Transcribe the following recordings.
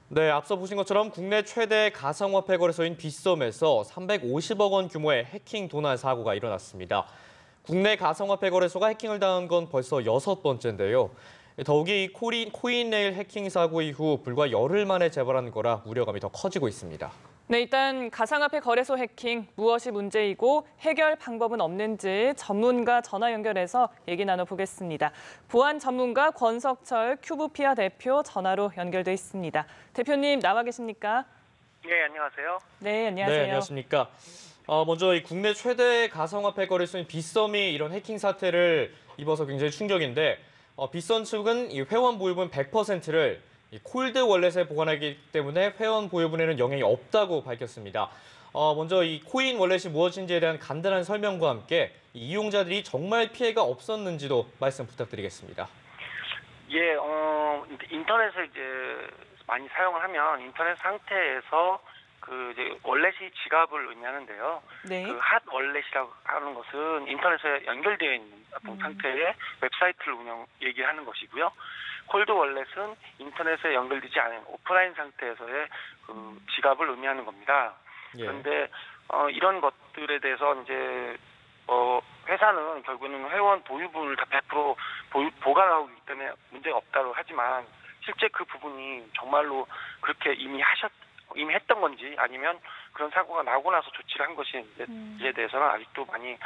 네, 앞서 보신 것처럼 국내 최대 가상화폐 거래소인 빗썸에서 350억 원 규모의 해킹 도난 사고가 일어났습니다. 국내 가상화폐 거래소가 해킹을 당한 건 벌써 6번째인데요. 더욱이 이 코인레일 해킹 사고 이후 불과 열흘 만에 재발한 거라 우려감이 더 커지고 있습니다. 네, 일단 가상화폐 거래소 해킹 무엇이 문제이고 해결 방법은 없는지 전문가 전화 연결해서 얘기 나눠보겠습니다. 보안 전문가 권석철 큐브피아 대표 전화로 연결돼 있습니다. 대표님 나와 계십니까? 네, 안녕하세요. 네, 안녕하세요. 네, 안녕하십니까. 먼저 이 국내 최대 가상화폐 거래소인 빗썸이 이런 해킹 사태를 입어서 굉장히 충격인데 빗썸 측은 이 회원 보유분 100%를 이 콜드 월렛에 보관하기 때문에 회원 보유분에는 영향이 없다고 밝혔습니다. 먼저 이 코인 월렛이 무엇인지에 대한 간단한 설명과 함께 이용자들이 정말 피해가 없었는지도 말씀 부탁드리겠습니다. 예, 인터넷을 이제 많이 사용을 하면 인터넷 상태에서 그 이제 월렛이 지갑을 의미하는데요. 네. 그 핫 월렛이라고 하는 것은 인터넷에 연결되어 있는 어떤 상태의 웹사이트를 얘기하는 것이고요. 콜드 월렛은 인터넷에 연결되지 않은 오프라인 상태에서의 그 지갑을 의미하는 겁니다. 예. 그런데 이런 것들에 대해서 이제 회사는 결국에는 회원 보유분을 다 100% 보관하고 있기 때문에 문제가 없다고 하지만 실제 그 부분이 정말로 그렇게 이미 했던 건지 아니면 그런 사고가 나고 나서 조치를 한 것인지에 대해서는 아직도 많이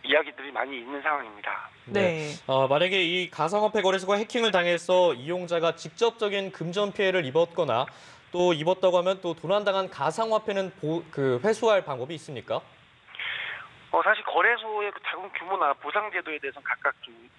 이야기들이 많이 있는 상황입니다. 네. 만약에 이 가상화폐 거래소가 해킹을 당해서 이용자가 직접적인 금전 피해를 입었거나 또 입었다고 하면 또 도난당한 가상화폐는 회수할 방법이 있습니까? 사실 거래소의 그 자금 규모나 보상 제도에 대해서는 각각 좀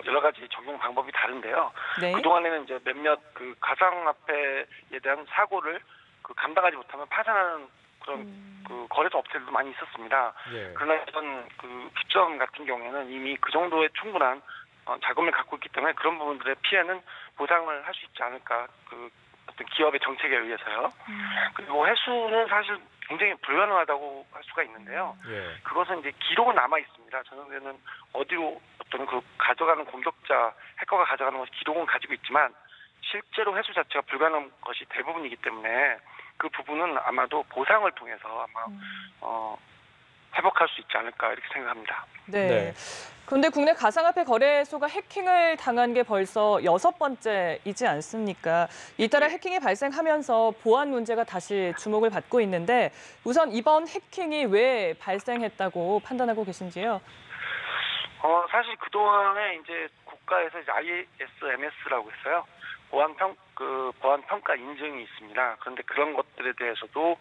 여러 가지 적용 방법이 다른데요. 네. 그동안에는 이제 몇몇 그 가상화폐에 대한 사고를 감당하지 못하면 파산하는 그런 그 거래소 업체들도 많이 있었습니다. 예. 그러나 이런 그 빗썸 같은 경우에는 이미 그 정도의 충분한 자금을 갖고 있기 때문에 그런 부분들의 피해는 보상을 할 수 있지 않을까. 그 어떤 기업의 정책에 의해서요. 그리고 회수는 사실 굉장히 불가능하다고 할 수가 있는데요. 예. 그것은 이제 기록은 남아 있습니다. 저녁에는 어디로 어떤 그 가져가는 공격자, 해커가 가져가는 것이 기록은 가지고 있지만 실제로 회수 자체가 불가능한 것이 대부분이기 때문에 그 부분은 아마도 보상을 통해서 아마 회복할 수 있지 않을까 이렇게 생각합니다. 네. 그런데 국내 가상화폐 거래소가 해킹을 당한 게 벌써 6번째이지 않습니까? 잇따라 해킹이 발생하면서 보안 문제가 다시 주목을 받고 있는데 우선 이번 해킹이 왜 발생했다고 판단하고 계신지요? 사실 그동안에 이제 국가에서 이제 ISMS라고 했어요. 보안 평가 인증이 있습니다. 그런데 그런 것들에 대해서도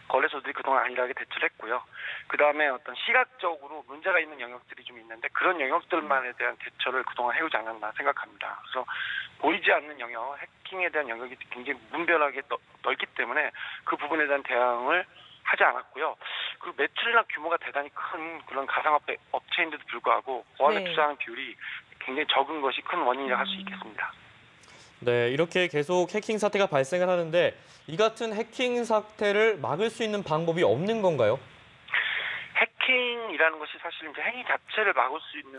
거래소들이 그동안 안일하게 대처를 했고요. 그다음에 어떤 시각적으로 문제가 있는 영역들이 좀 있는데 그런 영역들만에 대한 대처를 그동안 해오지 않았나 생각합니다. 그래서 보이지 않는 영역, 해킹에 대한 영역이 굉장히 무분별하게 넓기 때문에 그 부분에 대한 대응을 하지 않았고요. 그리고 매출이나 규모가 대단히 큰 그런 가상화폐 업체인데도 불구하고 보안에 투자하는 비율이 굉장히 적은 것이 큰 원인이라 할 수 있겠습니다. 네, 이렇게 계속 해킹 사태가 발생을 하는데 이 같은 해킹 사태를 막을 수 있는 방법이 없는 건가요? 해킹이라는 것이 사실 이제 행위 자체를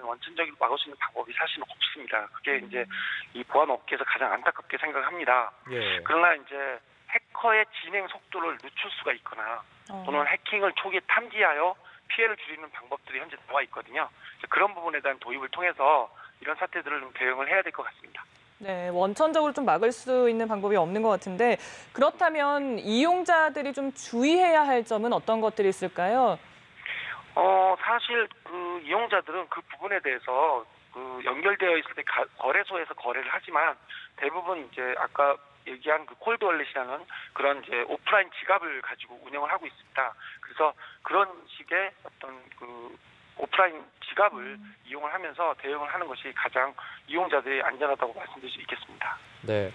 원천적으로 막을 수 있는 방법이 사실은 없습니다. 그게 이제 이 보안 업계에서 가장 안타깝게 생각합니다. 예. 그러나 이제 해커의 진행 속도를 늦출 수가 있거나 또는 해킹을 초기에 탐지하여 피해를 줄이는 방법들이 현재 나와 있거든요. 그런 부분에 대한 도입을 통해서 이런 사태들을 좀 대응을 해야 될 것 같습니다. 네, 원천적으로 좀 막을 수 있는 방법이 없는 것 같은데 그렇다면 이용자들이 좀 주의해야 할 점은 어떤 것들이 있을까요? 사실 그 이용자들은 그 부분에 대해서 그 연결되어 있을 때 거래소에서 거래를 하지만 대부분 이제 아까 얘기한 그 콜드 월렛이라는 그런 이제 오프라인 지갑을 가지고 운영을 하고 있습니다. 그래서 그런 식의 어떤 그 오프라인 지갑을 이용을 하면서 대응을 하는 것이 가장 이용자들이 안전하다고 말씀드릴 수 있겠습니다. 네.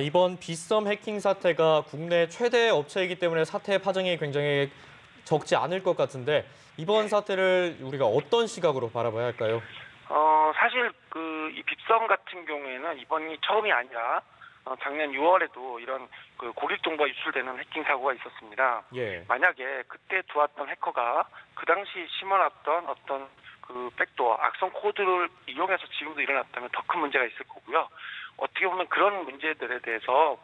이번 빗썸 해킹 사태가 국내 최대 업체이기 때문에 사태의 파장이 굉장히 적지 않을 것 같은데 이번 사태를 우리가 어떤 시각으로 바라봐야 할까요? 사실 이 빗썸 같은 경우에는 이번이 처음이 아니라 작년 6월에도 이런 그 고객 정보가 유출되는 해킹 사고가 있었습니다. 예. 만약에 그때 들어왔던 해커가 그 당시 심어놨던 어떤 그 백도어, 악성 코드를 이용해서 지금도 일어났다면 더 큰 문제가 있을 거고요. 어떻게 보면 그런 문제들에 대해서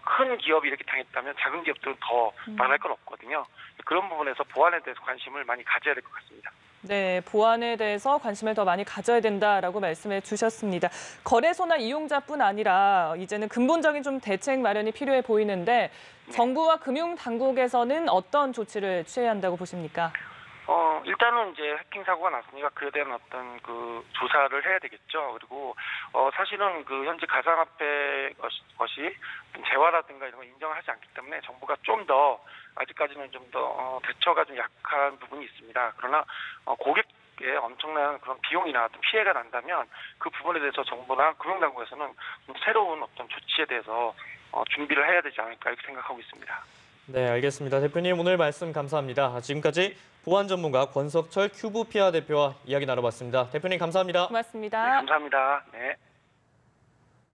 큰 기업이 이렇게 당했다면 작은 기업들은 더 말할 건 없거든요. 그런 부분에서 보안에 대해서 관심을 많이 가져야 될 것 같습니다. 네, 보안에 대해서 관심을 더 많이 가져야 된다라고 말씀해 주셨습니다. 거래소나 이용자뿐 아니라 이제는 근본적인 좀 대책 마련이 필요해 보이는데 정부와 금융당국에서는 어떤 조치를 취해야 한다고 보십니까? 일단은 이제 해킹 사고가 났으니까 그에 대한 어떤 그 조사를 해야 되겠죠. 그리고 사실은 그 현재 가상화폐 것이 재화라든가 이런 걸 인정하지 않기 때문에 정부가 좀 더 아직까지는 좀 더 대처가 좀 약한 부분이 있습니다. 그러나 고객에 엄청난 그런 비용이나 어떤 피해가 난다면 그 부분에 대해서 정부나 금융당국에서는 새로운 어떤 조치에 대해서 준비를 해야 되지 않을까 이렇게 생각하고 있습니다. 네, 알겠습니다. 대표님 오늘 말씀 감사합니다. 지금까지 보안 전문가 권석철 큐브피아 대표와 이야기 나눠봤습니다. 대표님 감사합니다. 고맙습니다. 네, 감사합니다. 네.